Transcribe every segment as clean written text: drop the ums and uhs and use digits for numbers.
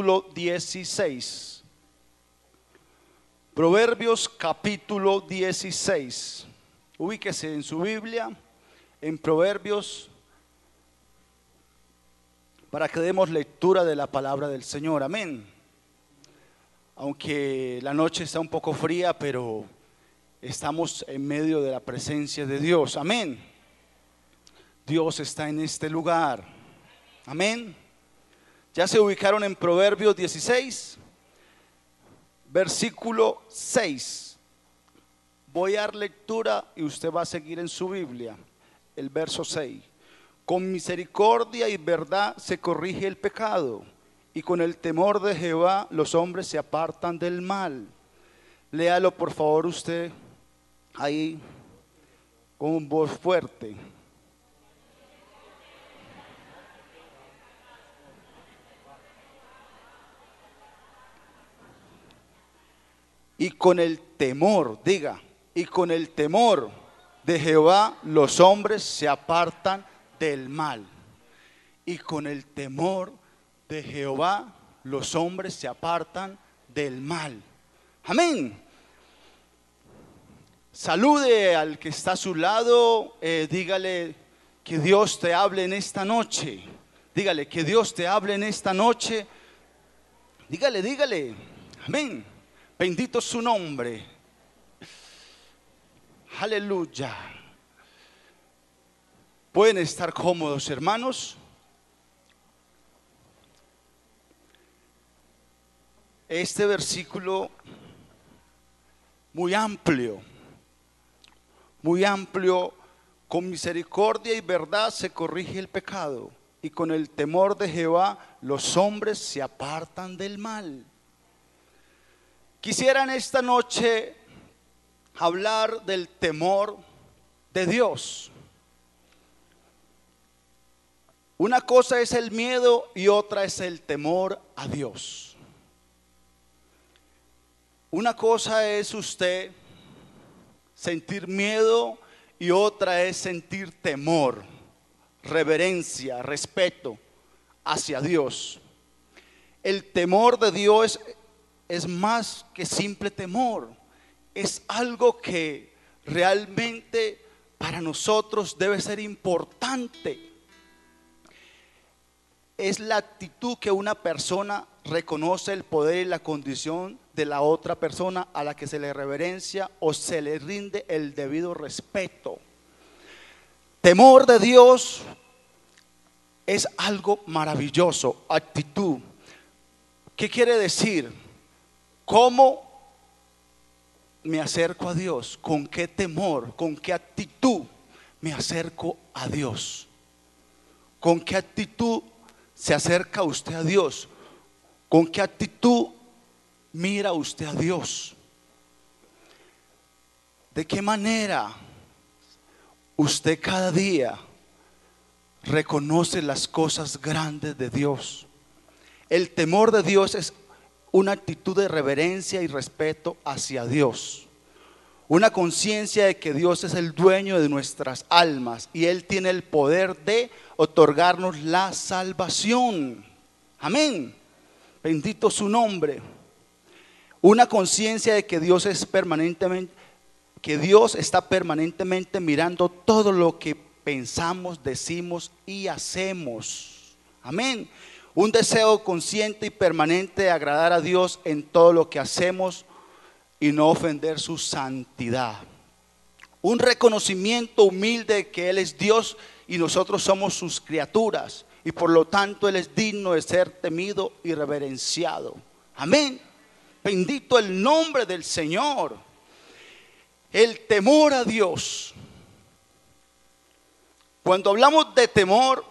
capítulo 16. Proverbios capítulo 16. Ubíquese en su Biblia, en Proverbios, para que demos lectura de la palabra del Señor. Amén. Aunque la noche está un poco fría, pero estamos en medio de la presencia de Dios. Amén. Dios está en este lugar. Amén. ¿Ya se ubicaron en Proverbios 16? Versículo 6. Voy a dar lectura y usted va a seguir en su Biblia. El verso 6. Con misericordia y verdad se corrige el pecado, y con el temor de Jehová los hombres se apartan del mal. Léalo por favor usted ahí con voz fuerte. Y con el temor, diga, y con el temor de Jehová los hombres se apartan del mal. Y con el temor de Jehová los hombres se apartan del mal. Amén. Salude al que está a su lado, dígale que Dios te hable en esta noche. Dígale que Dios te hable en esta noche. Dígale. Amén. Bendito su nombre. Aleluya. Pueden estar cómodos, hermanos. Este versículo muy amplio, con misericordia y verdad se corrige el pecado, y con el temor de Jehová los hombres se apartan del mal. Quisiera en esta noche hablar del temor de Dios. Una cosa es el miedo y otra es el temor a Dios. Una cosa es usted sentir miedo y otra es sentir temor, reverencia, respeto hacia Dios. El temor de Dios es más que simple temor. Es algo que realmente para nosotros debe ser importante. Es la actitud que una persona reconoce el poder y la condición de la otra persona a la que se le reverencia o se le rinde el debido respeto. Temor de Dios es algo maravilloso. Actitud. ¿Qué quiere decir? ¿Cómo me acerco a Dios? ¿Con qué temor? ¿Con qué actitud me acerco a Dios? ¿Con qué actitud se acerca usted a Dios? ¿Con qué actitud mira usted a Dios? ¿De qué manera usted cada día reconoce las cosas grandes de Dios? El temor de Dios es una actitud de reverencia y respeto hacia Dios. Una conciencia de que Dios es el dueño de nuestras almas y Él tiene el poder de otorgarnos la salvación. Amén. Bendito su nombre. Una conciencia de que Dios está permanentemente mirando todo lo que pensamos, decimos y hacemos. Amén. Un deseo consciente y permanente de agradar a Dios en todo lo que hacemos y no ofender su santidad. Un reconocimiento humilde de que Él es Dios y nosotros somos sus criaturas, y por lo tanto Él es digno de ser temido y reverenciado. Amén. Bendito el nombre del Señor. El temor a Dios. Cuando hablamos de temor,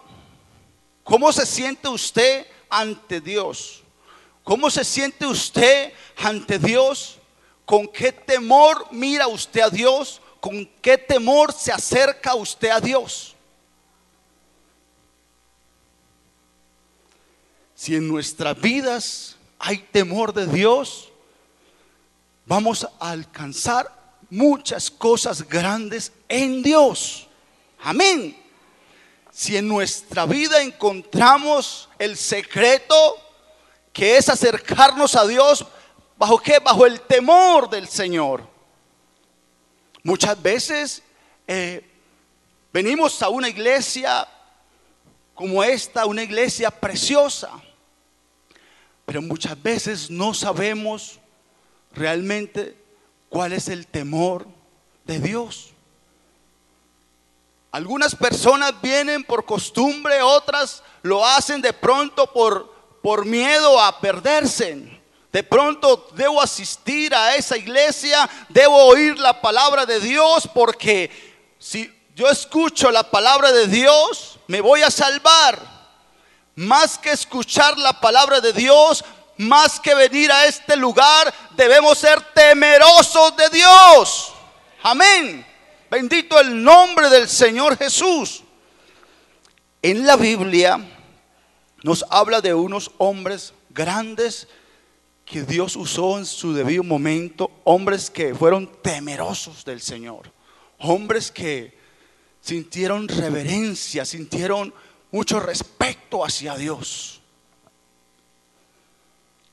¿cómo se siente usted ante Dios? ¿Cómo se siente usted ante Dios? ¿Con qué temor mira usted a Dios? ¿Con qué temor se acerca usted a Dios? Si en nuestras vidas hay temor de Dios, vamos a alcanzar muchas cosas grandes en Dios. Amén. Si en nuestra vida encontramos el secreto, que es acercarnos a Dios, ¿bajo qué? Bajo el temor del Señor. Muchas veces venimos a una iglesia como esta, una iglesia preciosa, pero muchas veces no sabemos realmente cuál es el temor de Dios. Algunas personas vienen por costumbre, otras lo hacen de pronto por miedo a perderse. De pronto debo asistir a esa iglesia, debo oír la palabra de Dios, porque si yo escucho la palabra de Dios, me voy a salvar. Más que escuchar la palabra de Dios, más que venir a este lugar, debemos ser temerosos de Dios. Amén. Bendito el nombre del Señor Jesús. En la Biblia nos habla de unos hombres grandes que Dios usó en su debido momento, hombres que fueron temerosos del Señor, hombres que sintieron reverencia, sintieron mucho respeto hacia Dios.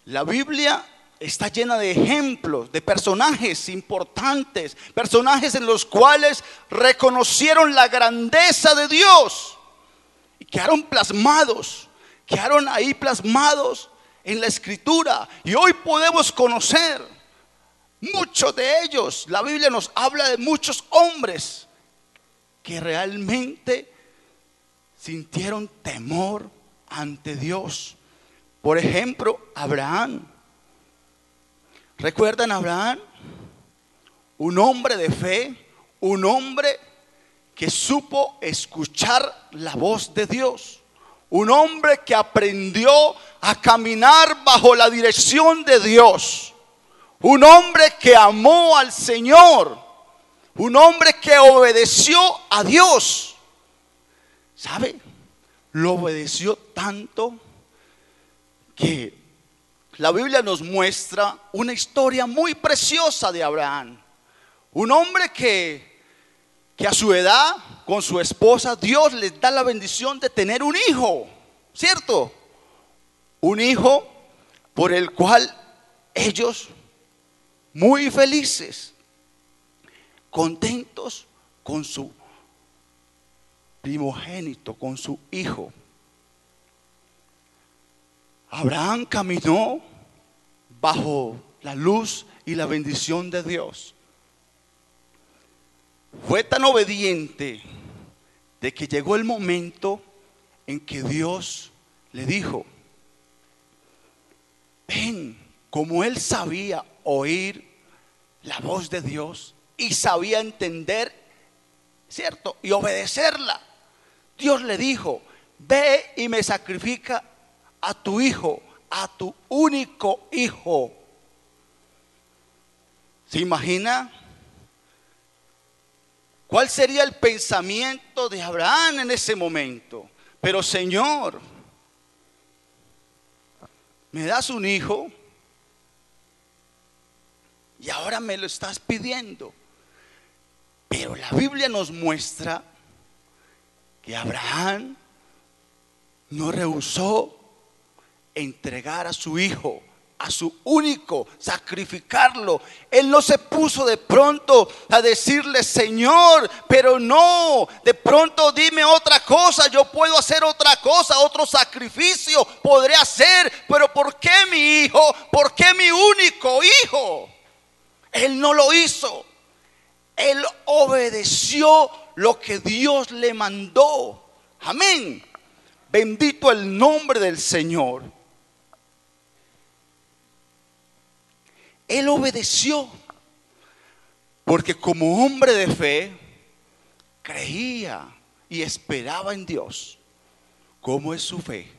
La Biblia está llena de ejemplos, de personajes importantes, personajes en los cuales reconocieron la grandeza de Dios y quedaron ahí plasmados en la Escritura, y hoy podemos conocer muchos de ellos. La Biblia nos habla de muchos hombres que realmente sintieron temor ante Dios. Por ejemplo, Abraham. ¿Recuerdan a Abraham? Un hombre de fe, un hombre que supo escuchar la voz de Dios, un hombre que aprendió a caminar bajo la dirección de Dios, un hombre que amó al Señor, un hombre que obedeció a Dios. ¿Sabe? Lo obedeció tanto que la Biblia nos muestra una historia muy preciosa de Abraham. Un hombre que a su edad, con su esposa, Dios les da la bendición de tener un hijo, ¿cierto? Un hijo por el cual ellos, muy felices, contentos con su primogénito, con su hijo. Abraham caminó bajo la luz y la bendición de Dios. Fue tan obediente de que llegó el momento en que Dios le dijo: ven. Como él sabía oír la voz de Dios y sabía entender, ¿cierto? Y obedecerla, Dios le dijo: ve y me sacrifica a tu hijo, a tu único hijo. ¿Se imagina cuál sería el pensamiento de Abraham en ese momento? Pero Señor, me das un hijo y ahora me lo estás pidiendo. Pero la Biblia nos muestra que Abraham no rehusó entregar a su hijo, a su único, sacrificarlo. Él no se puso de pronto a decirle: Señor, pero no, de pronto dime otra cosa, yo puedo hacer otra cosa, otro sacrificio podré hacer, pero ¿por qué mi hijo? ¿Por qué mi único hijo? Él no lo hizo. Él obedeció lo que Dios le mandó. Amén. Bendito el nombre del Señor. Él obedeció porque como hombre de fe creía y esperaba en Dios. ¿Cómo es su fe?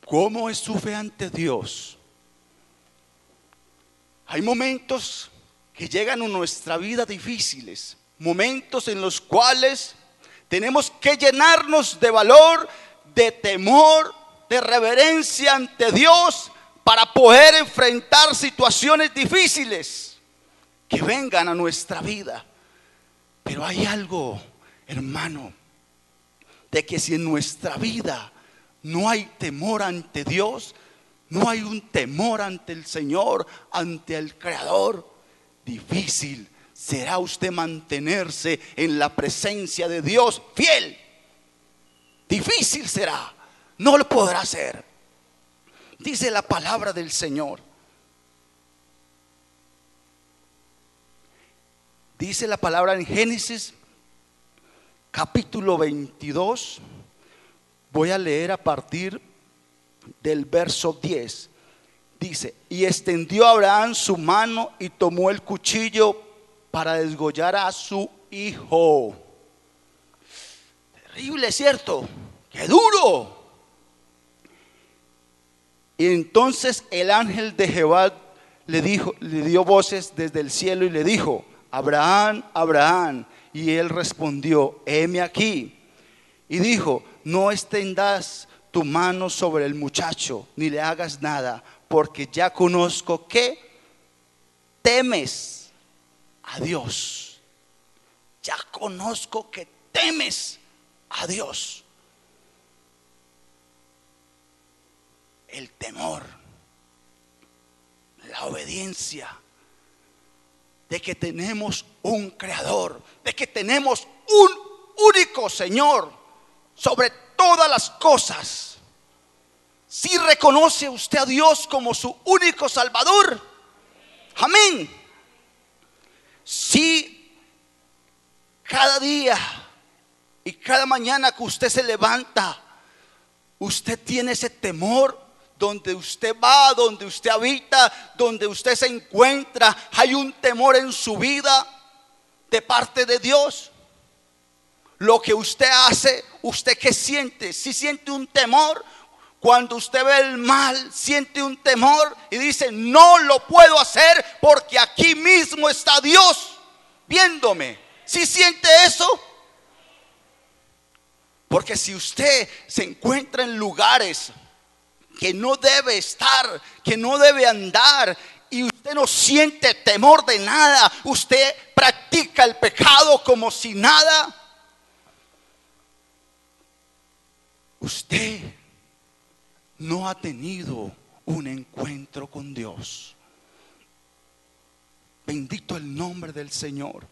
¿Cómo es su fe ante Dios? Hay momentos que llegan a nuestra vida difíciles, momentos en los cuales tenemos que llenarnos de valor, de temor, de reverencia ante Dios para poder enfrentar situaciones difíciles que vengan a nuestra vida. Pero hay algo, hermano, de que si en nuestra vida no hay temor ante Dios, no hay un temor ante el Señor, ante el Creador, difícil será usted mantenerse en la presencia de Dios fiel. Difícil será, no lo podrá hacer. Dice la palabra del Señor. Dice la palabra en Génesis capítulo 22. Voy a leer a partir del verso 10. Dice: y extendió Abraham su mano y tomó el cuchillo para desgollar a su hijo. Terrible, ¿cierto? ¡Qué duro! Y entonces el ángel de Jehová le dio voces desde el cielo y le dijo: Abraham, Abraham. Y él respondió: heme aquí. Y dijo: no extendas tu mano sobre el muchacho, ni le hagas nada, porque ya conozco que temes a Dios. Ya conozco que temes a Dios. El temor, la obediencia, de que tenemos un creador, de que tenemos un único Señor sobre todas las cosas. Si reconoce usted a Dios como su único Salvador, amén. Si cada día y cada mañana que usted se levanta, usted tiene ese temor, donde usted va, donde usted habita, donde usted se encuentra, hay un temor en su vida de parte de Dios. Lo que usted hace, ¿usted qué siente? Si siente un temor, cuando usted ve el mal, siente un temor y dice: no lo puedo hacer porque aquí mismo está Dios viéndome. ¿Sí siente eso? Porque si usted se encuentra en lugares que no debe estar, que no debe andar, y usted no siente temor de nada, usted practica el pecado como si nada, usted no ha tenido un encuentro con Dios. Bendito el nombre del Señor.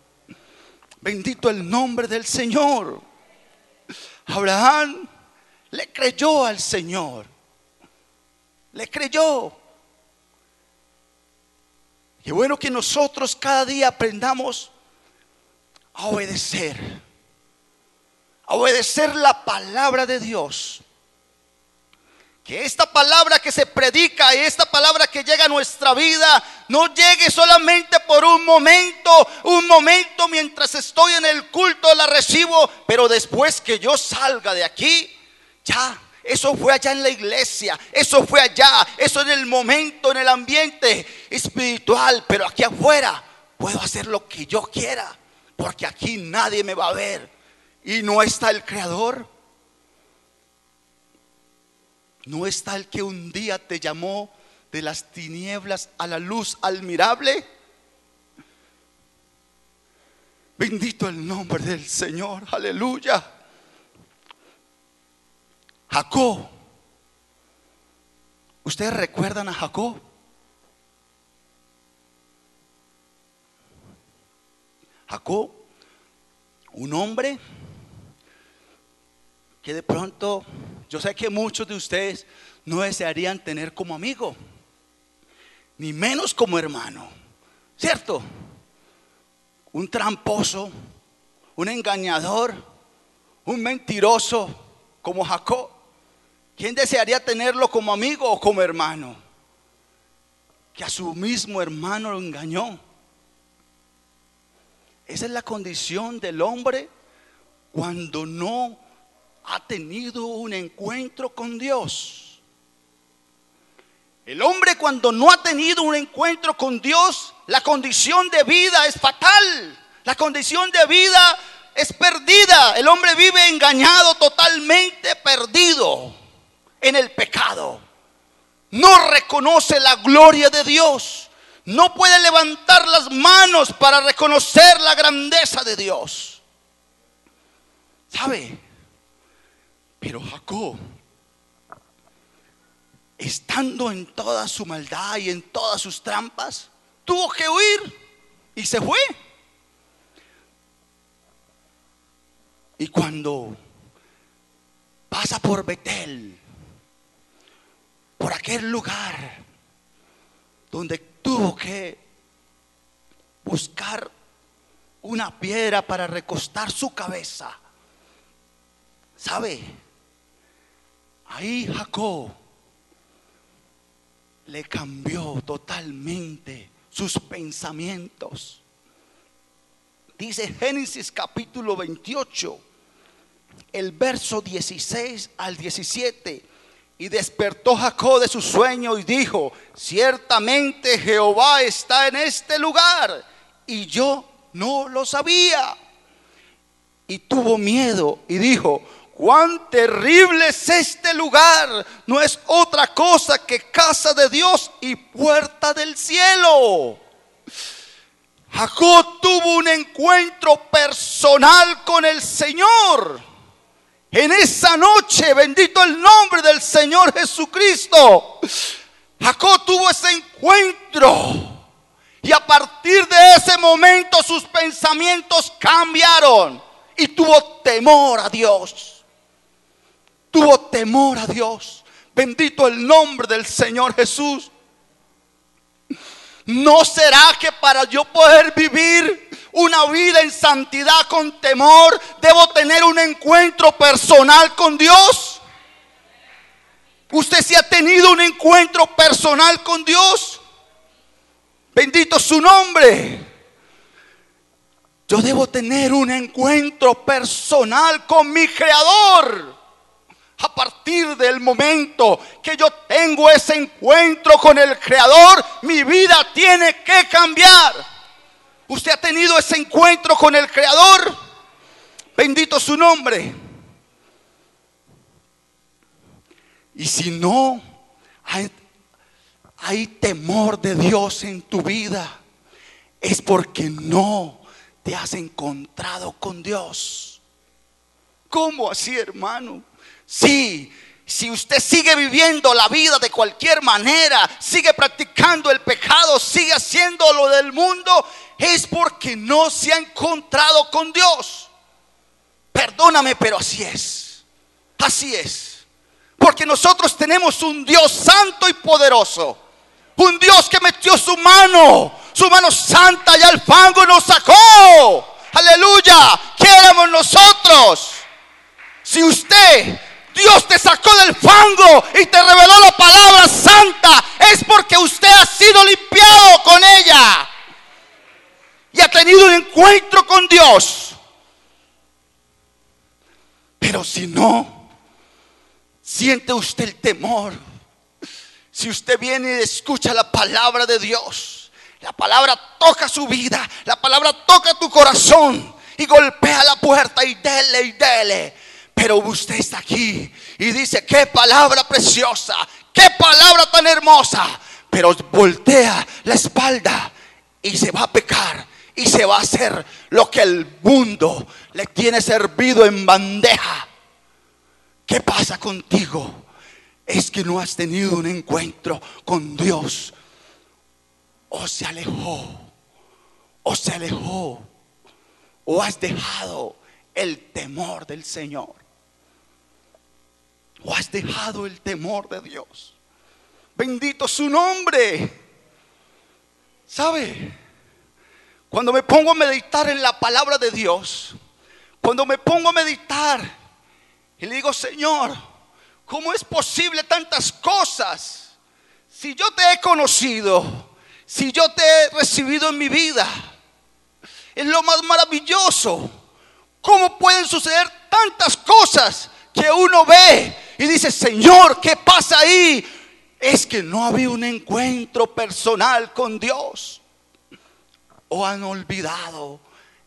Bendito el nombre del Señor. Abraham le creyó al Señor. Le creyó. Qué bueno que nosotros cada día aprendamos a obedecer. A obedecer la palabra de Dios. Que esta palabra que se predica y esta palabra que llega a nuestra vida no llegue solamente por un momento mientras estoy en el culto la recibo, pero después que yo salga de aquí, ya, eso fue allá en la iglesia, eso fue allá, eso en el momento, en el ambiente espiritual, pero aquí afuera puedo hacer lo que yo quiera, porque aquí nadie me va a ver. Y no está el Creador. ¿No está el que un día te llamó de las tinieblas a la luz admirable? Bendito el nombre del Señor, aleluya. Jacob. ¿Ustedes recuerdan a Jacob? Jacob, un hombre que de pronto, yo sé que muchos de ustedes no desearían tener como amigo, ni menos como hermano, ¿cierto? Un tramposo, un engañador, un mentiroso como Jacob. ¿Quién desearía tenerlo como amigo o como hermano? Que a su mismo hermano lo engañó. Esa es la condición del hombre cuando no ha tenido un encuentro con Dios. El hombre cuando no ha tenido un encuentro con Dios, la condición de vida es fatal. La condición de vida es perdida. El hombre vive engañado, totalmente perdido en el pecado. No reconoce la gloria de Dios. No puede levantar las manos para reconocer la grandeza de Dios. ¿Sabe? Pero Jacob estando en toda su maldad y en todas sus trampas, tuvo que huir y se fue. Y cuando pasa por Betel, por aquel lugar donde tuvo que buscar una piedra para recostar su cabeza, ¿sabe? Ahí Jacob le cambió totalmente sus pensamientos. Dice Génesis capítulo 28, el verso 16 al 17. Y despertó Jacob de su sueño y dijo: ciertamente Jehová está en este lugar, y yo no lo sabía. Y tuvo miedo y dijo: cuán terrible es este lugar, no es otra cosa que casa de Dios y puerta del cielo. Jacob tuvo un encuentro personal con el Señor. En esa noche, bendito el nombre del Señor Jesucristo, Jacob tuvo ese encuentro. Y a partir de ese momento sus pensamientos cambiaron y tuvo temor a Dios. Tuvo temor a Dios. Bendito el nombre del Señor Jesús. ¿No será que para yo poder vivir una vida en santidad con temor, debo tener un encuentro personal con Dios? ¿Usted sí ha tenido un encuentro personal con Dios? Bendito su nombre. Yo debo tener un encuentro personal con mi Creador. A partir del momento que yo tengo ese encuentro con el Creador, mi vida tiene que cambiar. ¿Usted ha tenido ese encuentro con el Creador? Bendito su nombre. Y si no hay temor de Dios en tu vida, es porque no te has encontrado con Dios. ¿Cómo así, hermano? Sí, si usted sigue viviendo la vida de cualquier manera, sigue practicando el pecado, sigue haciendo lo del mundo, es porque no se ha encontrado con Dios. Perdóname, pero así es. Así es. Porque nosotros tenemos un Dios santo y poderoso. Un Dios que metió su mano santa y al fango nos sacó. Aleluya. ¿Qué éramos nosotros? Si Dios te sacó del fango y te reveló la palabra santa, es porque usted ha sido limpiado con ella y ha tenido un encuentro con Dios. Pero si no, siente usted el temor. Si usted viene y escucha la palabra de Dios, la palabra toca su vida, la palabra toca tu corazón y golpea la puerta y dele y dele. Pero usted está aquí y dice: qué palabra preciosa, qué palabra tan hermosa. Pero voltea la espalda y se va a pecar y se va a hacer lo que el mundo le tiene servido en bandeja. ¿Qué pasa contigo? Es que no has tenido un encuentro con Dios. O se alejó, o has dejado el temor del Señor. ¿O has dejado el temor de Dios? Bendito su nombre. ¿Sabe? Cuando me pongo a meditar en la palabra de Dios, cuando me pongo a meditar y le digo: Señor, ¿cómo es posible tantas cosas? Si yo te he conocido, si yo te he recibido en mi vida, es lo más maravilloso. ¿Cómo pueden suceder tantas cosas que uno ve y dice: Señor, ¿qué pasa ahí? Es que no había un encuentro personal con Dios. O han olvidado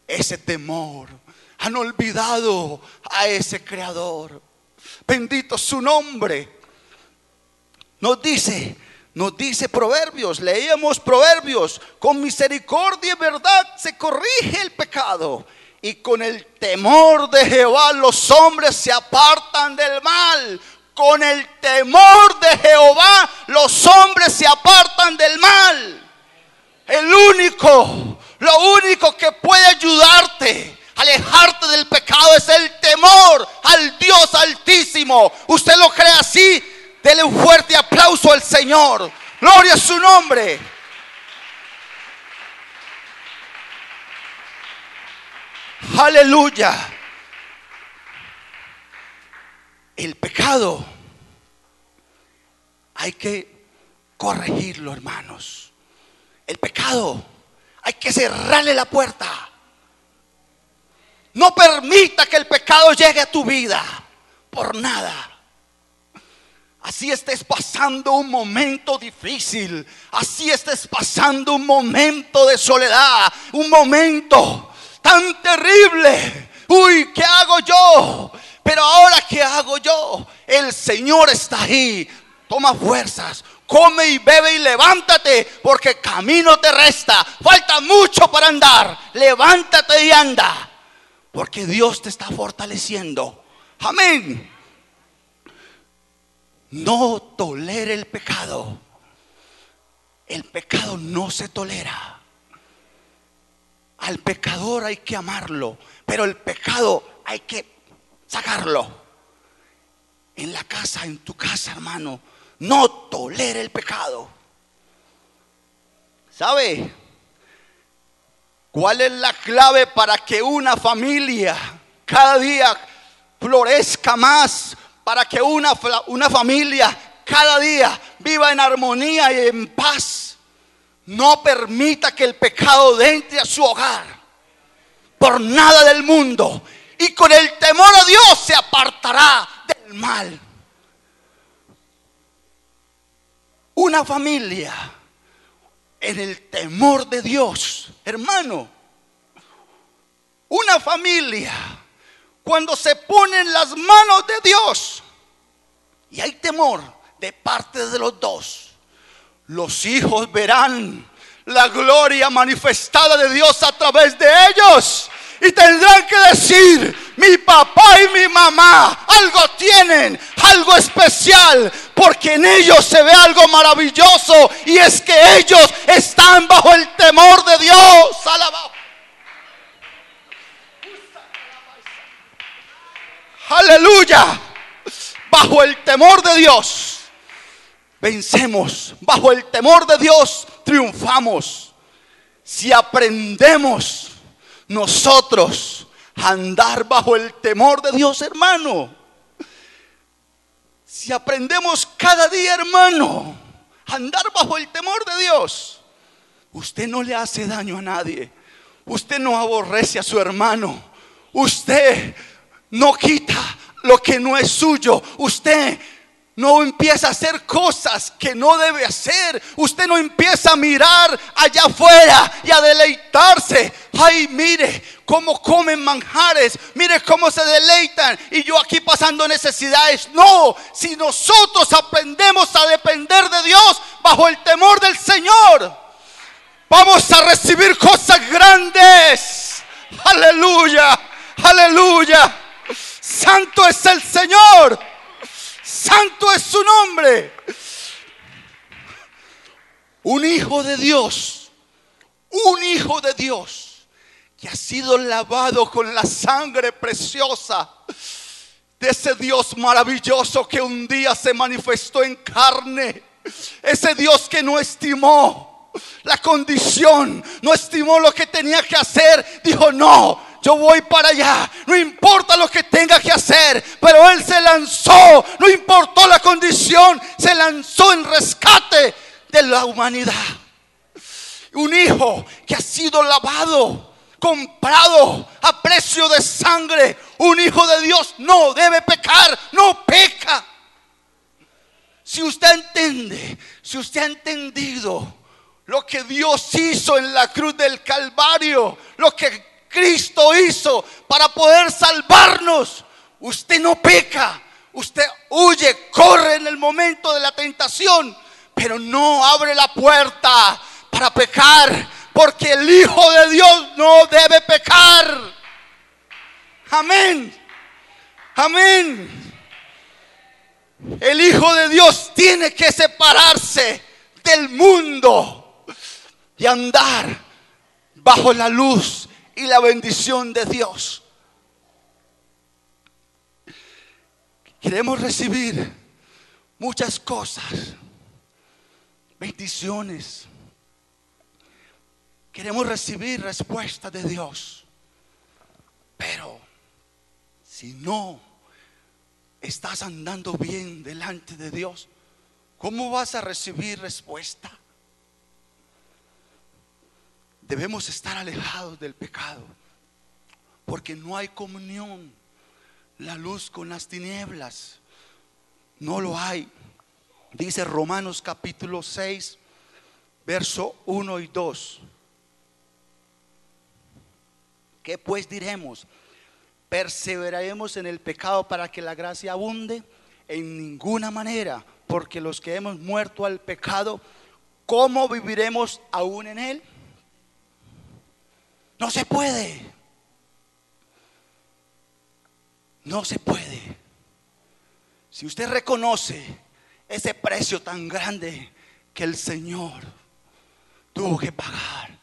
ese temor, han olvidado a ese Creador. Bendito su nombre. Nos dice Proverbios, leíamos Proverbios: con misericordia y verdad se corrige el pecado, y con el temor de Jehová los hombres se apartan del mal. Con el temor de Jehová los hombres se apartan del mal. Lo único que puede ayudarte a alejarte del pecado es el temor al Dios Altísimo. ¿Usted lo cree así? Dele un fuerte aplauso al Señor. Gloria a su nombre. Aleluya. El pecado hay que corregirlo, hermanos. El pecado hay que cerrarle la puerta. No permita que el pecado llegue a tu vida por nada. Así estés pasando un momento difícil, así estés pasando un momento de soledad, un momento tan terrible. Uy, ¿qué hago yo? Pero ahora, ¿qué hago yo? El Señor está ahí. Toma fuerzas, come y bebe y levántate, porque camino te resta. Falta mucho para andar. Levántate y anda, porque Dios te está fortaleciendo. Amén. No tolere el pecado. El pecado no se tolera. Al pecador hay que amarlo, pero el pecado hay que sacarlo. En la casa, en tu casa, hermano, no tolere el pecado. ¿Sabe cuál es la clave para que una familia cada día florezca más? Para que una familia cada día viva en armonía y en paz. No permita que el pecado entre a su hogar por nada del mundo. Y con el temor a Dios se apartará del mal. Una familia en el temor de Dios, hermano. Una familia cuando se pone en las manos de Dios y hay temor de parte de los dos, los hijos verán la gloria manifestada de Dios a través de ellos y tendrán que decir: mi papá y mi mamá algo tienen, algo especial, porque en ellos se ve algo maravilloso, y es que ellos están bajo el temor de Dios. Alabado. Aleluya. Bajo el temor de Dios vencemos. Bajo el temor de Dios triunfamos. Si aprendemos nosotros a andar bajo el temor de Dios, hermano. Si aprendemos cada día, hermano, a andar bajo el temor de Dios, usted no le hace daño a nadie. Usted no aborrece a su hermano. Usted no quita lo que no es suyo. Usted no empieza a hacer cosas que no debe hacer. Usted no empieza a mirar allá afuera y a deleitarse. Ay, mire cómo comen manjares, mire cómo se deleitan, y yo aquí pasando necesidades. No, si nosotros aprendemos a depender de Dios bajo el temor del Señor, vamos a recibir cosas grandes. Aleluya, aleluya. Santo es el Señor, santo es su nombre. Un hijo de Dios, un hijo de Dios que ha sido lavado con la sangre preciosa de ese Dios maravilloso que un día se manifestó en carne. Ese Dios que no estimó la condición, no estimó lo que tenía que hacer. Dijo: no, yo voy para allá, no importa lo que tenga que hacer. Pero Él se lanzó, no importó la condición, se lanzó en rescate de la humanidad. Un hijo que ha sido lavado, comprado a precio de sangre. Un hijo de Dios no debe pecar, no peca. Si usted entiende, si usted ha entendido lo que Dios hizo en la cruz del Calvario, lo que Cristo hizo para poder salvarnos, usted no peca. Usted huye, corre en el momento de la tentación, pero no abre la puerta para pecar, porque el Hijo de Dios no debe pecar. Amén, amén. El Hijo de Dios tiene que separarse del mundo y andar bajo la luz y la bendición de Dios. Queremos recibir muchas cosas, bendiciones. Queremos recibir respuesta de Dios. Pero si no estás andando bien delante de Dios, ¿cómo vas a recibir respuesta? Debemos estar alejados del pecado, porque no hay comunión, la luz con las tinieblas. No lo hay. Dice Romanos capítulo 6, verso 1 y 2. ¿Qué pues diremos? ¿Perseveraremos en el pecado para que la gracia abunde? En ninguna manera, porque los que hemos muerto al pecado, ¿cómo viviremos aún en él? No se puede. No se puede. Si usted reconoce ese precio tan grande que el Señor tuvo que pagar,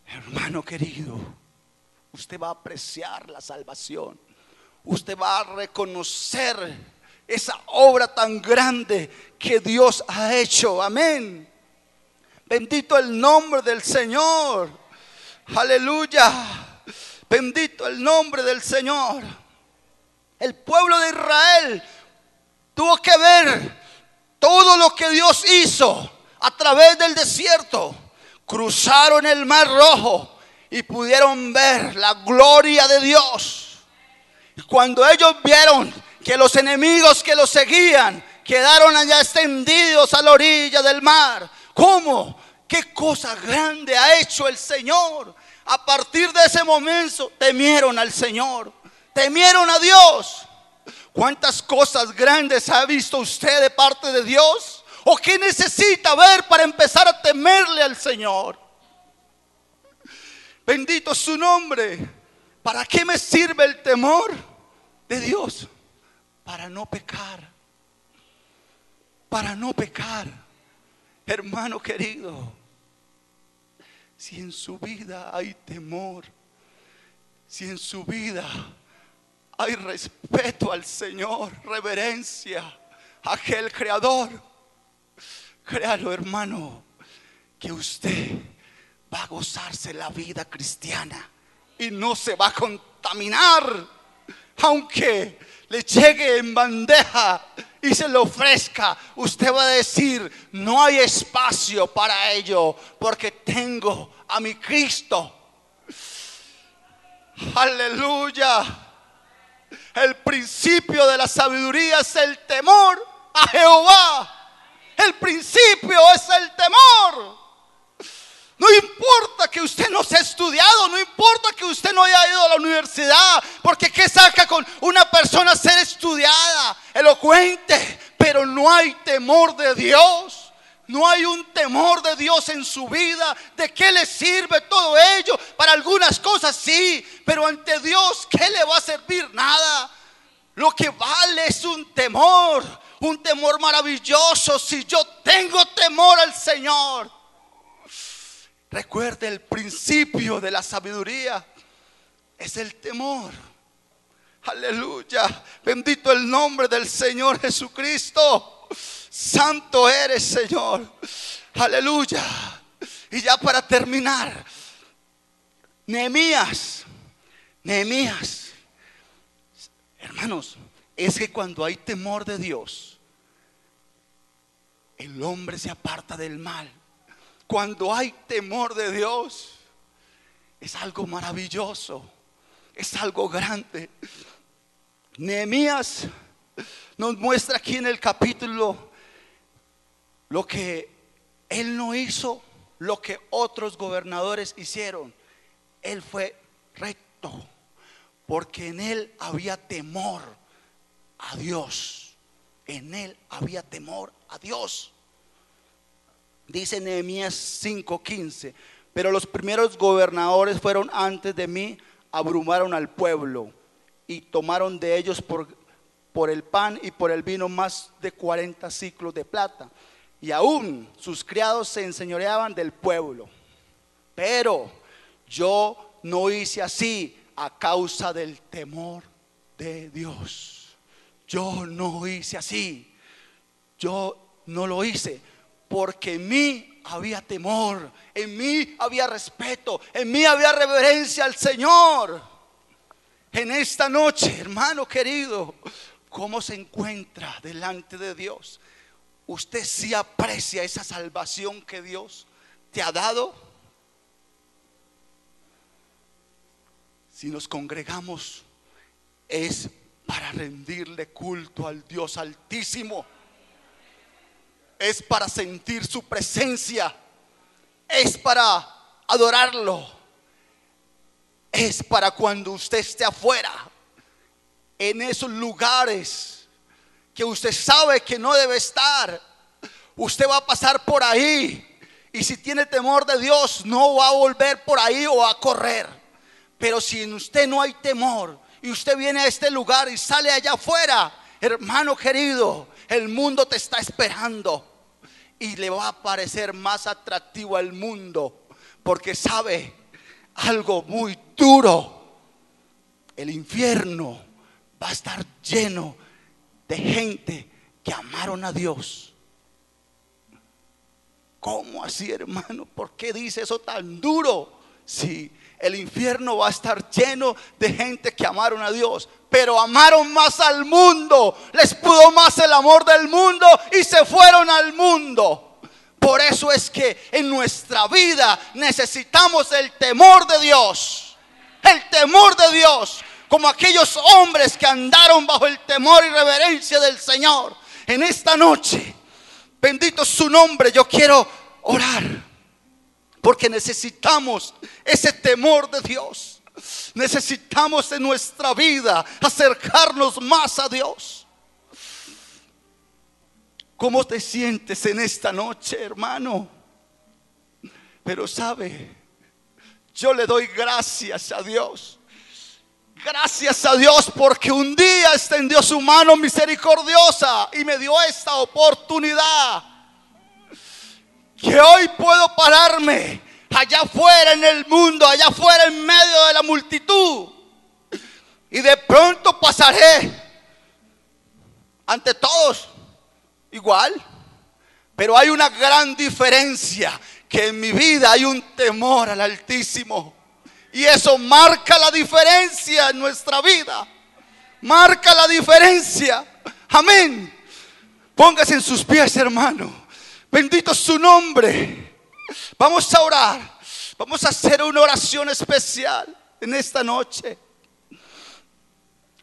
hermano querido, usted va a apreciar la salvación. Usted va a reconocer esa obra tan grande que Dios ha hecho. Amén. Bendito el nombre del Señor. Aleluya. Bendito el nombre del Señor. El pueblo de Israel tuvo que ver todo lo que Dios hizo a través del desierto. Cruzaron el Mar Rojo y pudieron ver la gloria de Dios. Y cuando ellos vieron que los enemigos que los seguían quedaron allá extendidos a la orilla del mar, ¿cómo? ¿Qué cosa grande ha hecho el Señor? A partir de ese momento temieron al Señor, temieron a Dios. ¿Cuántas cosas grandes ha visto usted de parte de Dios? ¿O qué necesita ver para empezar a temerle al Señor? Bendito su nombre. ¿Para qué me sirve el temor de Dios? Para no pecar. Para no pecar. Hermano querido, si en su vida hay temor, si en su vida hay respeto al Señor, reverencia a aquel Creador, créalo, hermano, que usted va a gozarse la vida cristiana y no se va a contaminar, aunque le llegue en bandeja y se le ofrezca. Usted va a decir: no hay espacio para ello, porque tengo a mi Cristo. Aleluya. El principio de la sabiduría es el temor a Jehová. El principio es el temor. No importa que usted no sea estudiado, no importa que usted no haya ido a la universidad, porque ¿qué saca con una persona ser estudiada, elocuente, pero no hay temor de Dios? No hay un temor de Dios en su vida. ¿De qué le sirve todo ello? Para algunas cosas sí, pero ante Dios, ¿qué le va a servir? Nada. Lo que vale es un temor maravilloso. Si yo tengo temor al Señor. Recuerde, el principio de la sabiduría es el temor. Aleluya. Bendito el nombre del Señor Jesucristo. Santo eres, Señor. Aleluya. Y ya para terminar, Nehemías. Hermanos, es que cuando hay temor de Dios, el hombre se aparta del mal. Cuando hay temor de Dios, es algo maravilloso, es algo grande. Nehemías nos muestra aquí en el capítulo lo que él no hizo, lo que otros gobernadores hicieron. Él fue recto, porque en él había temor a Dios. En él había temor a Dios. Dice Nehemías 5:15: pero los primeros gobernadores fueron antes de mí, abrumaron al pueblo y tomaron de ellos por por el pan y por el vino más de 40 siclos de plata. Y aún sus criados se enseñoreaban del pueblo. Pero yo no hice así a causa del temor de Dios. Yo no hice así. Yo no lo hice porque en mí había temor, en mí había respeto, en mí había reverencia al Señor. En esta noche, hermano querido, ¿cómo se encuentra delante de Dios? ¿Usted sí aprecia esa salvación que Dios te ha dado? Si nos congregamos es para rendirle culto al Dios Altísimo. Es para sentir su presencia. Es para adorarlo. Es para cuando usted esté afuera, en esos lugares que usted sabe que no debe estar. Usted va a pasar por ahí, y si tiene temor de Dios, no va a volver por ahí o a correr. Pero si en usted no hay temor y usted viene a este lugar y sale allá afuera, hermano querido, el mundo te está esperando. Y le va a parecer más atractivo al mundo, porque sabe algo muy duro: el infierno va a estar lleno de gente que amaron a Dios. ¿Cómo así, hermano? ¿Por qué dice eso tan duro? Sí, el infierno va a estar lleno de gente que amaron a Dios, pero amaron más al mundo. Les pudo más el amor del mundo y se fueron al mundo. Por eso es que en nuestra vida necesitamos el temor de Dios. El temor de Dios, como aquellos hombres que andaron bajo el temor y reverencia del Señor. En esta noche, bendito su nombre, yo quiero orar, porque necesitamos ese temor de Dios. Necesitamos en nuestra vida acercarnos más a Dios. ¿Cómo te sientes en esta noche, hermano? Pero sabe, yo le doy gracias a Dios. Gracias a Dios porque un día extendió su mano misericordiosa y me dio esta oportunidad. Que hoy puedo pararme allá afuera en el mundo, allá afuera en medio de la multitud, y de pronto pasaré ante todos igual. Pero hay una gran diferencia, que en mi vida hay un temor al Altísimo. Y eso marca la diferencia en nuestra vida. Marca la diferencia. Amén. Póngase en sus pies, hermano. Bendito su nombre. Vamos a orar. Vamos a hacer una oración especial en esta noche,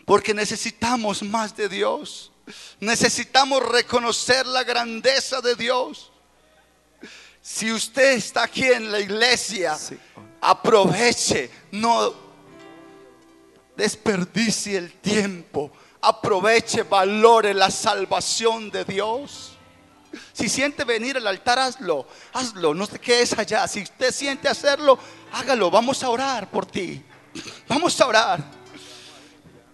porque necesitamos más de Dios. Necesitamos reconocer la grandeza de Dios. Si usted está aquí en la iglesia, aproveche, no desperdicie el tiempo. Aproveche, valore la salvación de Dios. Si siente venir al altar, hazlo, no te quedes allá. Si usted siente hacerlo, hágalo. Vamos a orar por ti. Vamos a orar.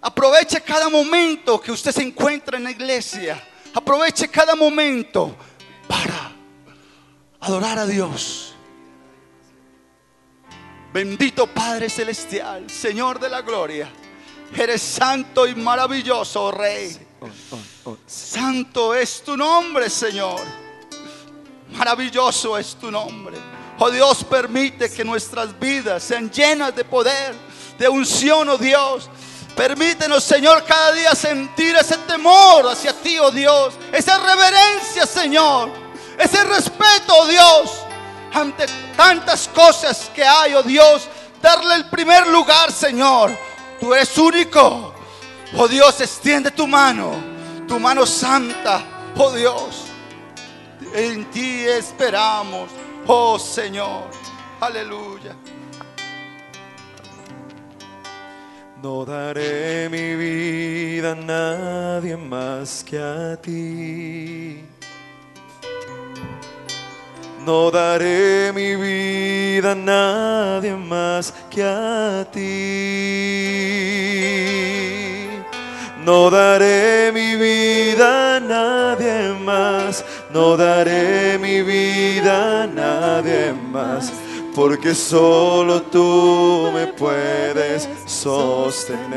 Aproveche cada momento que usted se encuentra en la iglesia. Aproveche cada momento para adorar a Dios. Bendito Padre Celestial, Señor de la gloria, eres santo y maravilloso, Rey. Santo es tu nombre, Señor. Maravilloso es tu nombre. Oh Dios, permite que nuestras vidas sean llenas de poder, de unción, oh Dios. Permítenos, Señor, cada día sentir ese temor hacia ti, oh Dios. Esa reverencia, Señor. Ese respeto, oh Dios, ante tantas cosas que hay, oh Dios. Darle el primer lugar, Señor. Tú eres único. Oh Dios, extiende tu mano santa, oh Dios. En ti esperamos, oh Señor. Aleluya. No daré mi vida a nadie más que a ti. No daré mi vida a nadie más que a ti. No daré mi vida a nadie más, no daré mi vida a nadie más, porque solo tú me puedes sostener.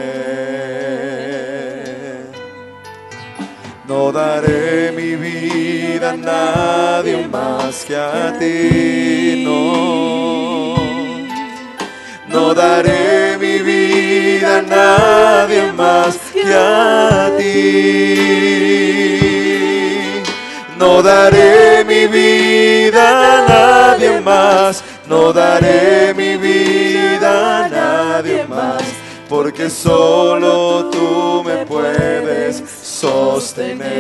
No daré mi vida a nadie más que a ti, no. No daré mi vida a nadie más que a ti. No daré mi vida a nadie más, no daré mi vida a nadie más, porque solo tú me puedes sostener.